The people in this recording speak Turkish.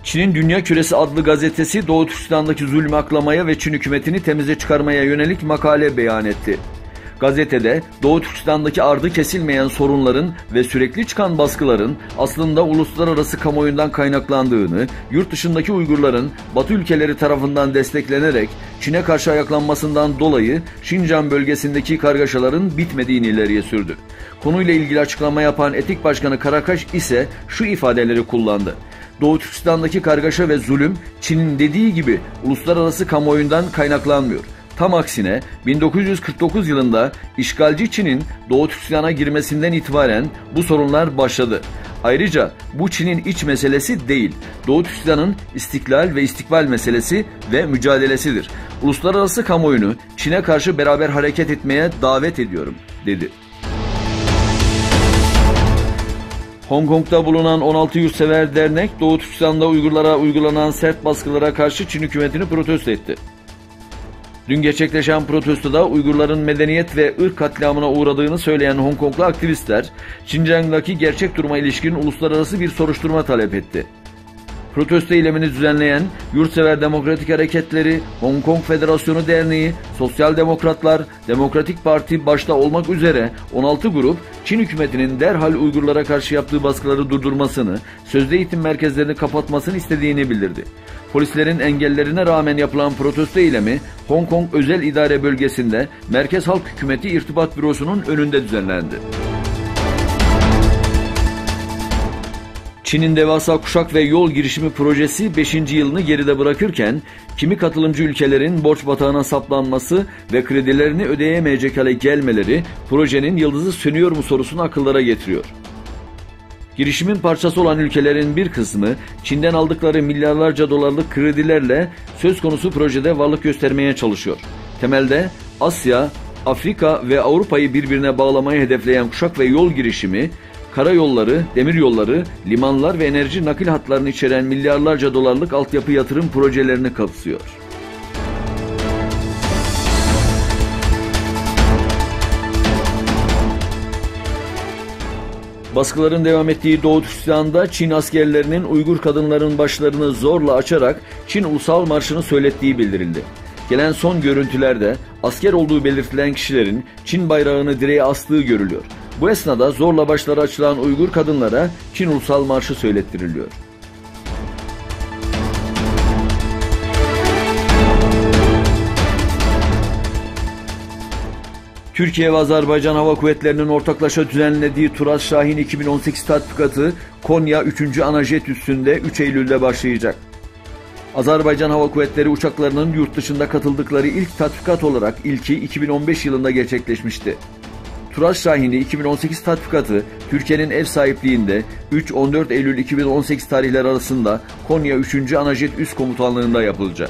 Çin'in Dünya Küresi adlı gazetesi Doğu Türkistan'daki zulmü aklamaya ve Çin hükümetini temize çıkarmaya yönelik makale beyan etti. Gazetede Doğu Türkistan'daki ardı kesilmeyen sorunların ve sürekli çıkan baskıların aslında uluslararası kamuoyundan kaynaklandığını, yurt dışındaki Uygurların Batı ülkeleri tarafından desteklenerek Çin'e karşı ayaklanmasından dolayı Şincan bölgesindeki kargaşaların bitmediğini ileriye sürdü. Konuyla ilgili açıklama yapan Etik Başkanı Karakaş ise şu ifadeleri kullandı. Doğu Türkistan'daki kargaşa ve zulüm Çin'in dediği gibi uluslararası kamuoyundan kaynaklanmıyor. Tam aksine 1949 yılında işgalci Çin'in Doğu Türkistan'a girmesinden itibaren bu sorunlar başladı. Ayrıca bu Çin'in iç meselesi değil, Doğu Türkistan'ın istiklal ve istikbal meselesi ve mücadelesidir. Uluslararası kamuoyunu Çin'e karşı beraber hareket etmeye davet ediyorum, dedi. Hong Kong'da bulunan 16 Yurtsever Dernek, Doğu Türkistan'da Uygurlara uygulanan sert baskılara karşı Çin hükümetini protesto etti. Dün gerçekleşen protestoda Uygurların medeniyet ve ırk katliamına uğradığını söyleyen Hong Konglu aktivistler, Şincan'daki gerçek duruma ilişkin uluslararası bir soruşturma talep etti. Protesto eylemini düzenleyen Yurtsever Demokratik Hareketleri, Hong Kong Federasyonu Derneği, Sosyal Demokratlar, Demokratik Parti başta olmak üzere 16 grup, Çin hükümetinin derhal Uygurlara karşı yaptığı baskıları durdurmasını, sözde eğitim merkezlerini kapatmasını istediğini bildirdi. Polislerin engellerine rağmen yapılan protesto eylemi Hong Kong Özel İdare Bölgesi'nde Merkez Halk Hükümeti İrtibat Bürosu'nun önünde düzenlendi. Çin'in devasa kuşak ve yol girişimi projesi 5. yılını geride bırakırken, kimi katılımcı ülkelerin borç batağına saplanması ve kredilerini ödeyemeyecek hale gelmeleri projenin yıldızı sönüyor mu sorusunu akıllara getiriyor. Girişimin parçası olan ülkelerin bir kısmı Çin'den aldıkları milyarlarca dolarlık kredilerle söz konusu projede varlık göstermeye çalışıyor. Temelde Asya, Afrika ve Avrupa'yı birbirine bağlamayı hedefleyen kuşak ve yol girişimi, karayolları, demiryolları, limanlar ve enerji nakil hatlarını içeren milyarlarca dolarlık altyapı yatırım projelerini kapsıyor. Baskıların devam ettiği Doğu Türkistan'da Çin askerlerinin Uygur kadınların başlarını zorla açarak Çin Ulusal Marşı'nı söylettiği bildirildi. Gelen son görüntülerde asker olduğu belirtilen kişilerin Çin bayrağını direğe astığı görülüyor. Bu esnada zorla başları açılan Uygur kadınlara Çin Ulusal Marşı söylettiriliyor. Türkiye ve Azerbaycan Hava Kuvvetleri'nin ortaklaşa düzenlediği Turas Şahin 2018 tatbikatı Konya 3. Anajet üssünde 3 Eylül'de başlayacak. Azerbaycan Hava Kuvvetleri uçaklarının yurt dışında katıldıkları ilk tatbikat olarak ilki 2015 yılında gerçekleşmişti. Turas Şahin'i 2018 tatbikatı Türkiye'nin ev sahipliğinde 3-14 Eylül 2018 tarihleri arasında Konya 3. Anajet Üst Komutanlığı'nda yapılacak.